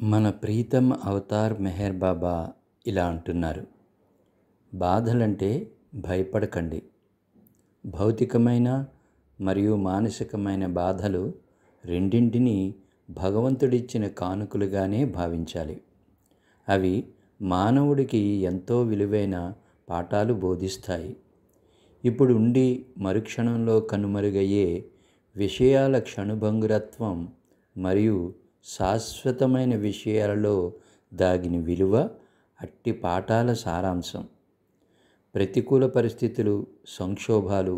మన ప్రీతం అవతార్ మెహర్ బాబా ఇలా అంటున్నారు, బాధలంటే భయపడకండి. భౌతికమైన మరియు మానసికమైన బాధలు రెండింటినీ భగవంతుడిచ్చిన కానుకలుగానే భావించాలి. అవి మానవుడికి ఎంతో విలువైన పాఠాలు బోధిస్తాయి. ఇప్పుడు ఉండి మరుక్షణంలో కనుమరుగయ్యే విషయాల క్షణభంగురత్వం మరియు శాశ్వతమైన విషయాలలో దాగిన విలువ అట్టి పాఠాల సారాంశం. ప్రతికూల పరిస్థితులు, సంక్షోభాలు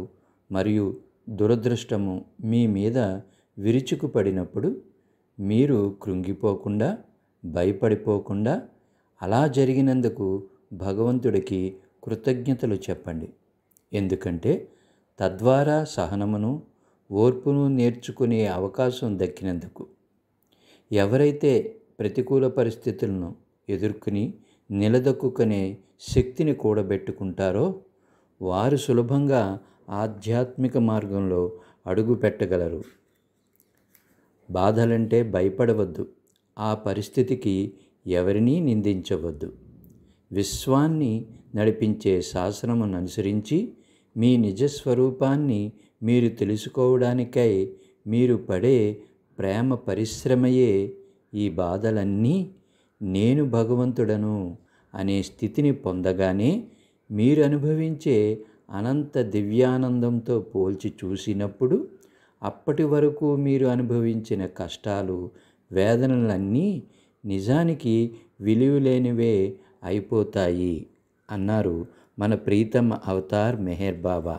మరియు దురదృష్టము మీ మీద విరుచుకుపడినప్పుడు మీరు కృంగిపోకుండా, భయపడిపోకుండా అలా జరిగినందుకు భగవంతుడికి కృతజ్ఞతలు చెప్పండి. ఎందుకంటే తద్వారా సహనమును, ఓర్పును నేర్చుకునే అవకాశం దక్కినందుకు. ఎవరైతే ప్రతికూల పరిస్థితులను ఎదుర్కొని నిలదొక్కునే శక్తిని కూడబెట్టుకుంటారో వారు సులభంగా ఆధ్యాత్మిక మార్గంలో అడుగు పెట్టగలరు. బాధలంటే భయపడవద్దు. ఆ పరిస్థితికి ఎవరినీ నిందించవద్దు. విశ్వాన్ని నడిపించే శాసనమును అనుసరించి మీ నిజస్వరూపాన్ని మీరు తెలుసుకోవడానికై మీరు పడే ప్రేమ పరిశ్రమయే ఈ బాధలన్నీ నేను భగవంతుడను అనే స్థితిని పొందగానే మీరు అనుభవించే అనంత దివ్యానందంతో పోల్చి చూసినప్పుడు అప్పటి వరకు మీరు అనుభవించిన కష్టాలు, వేదనలన్నీ నిజానికి విలువలేనివే అయిపోతాయి అన్నారు మన ప్రీతమ అవతార్ మెహర్ బాబా.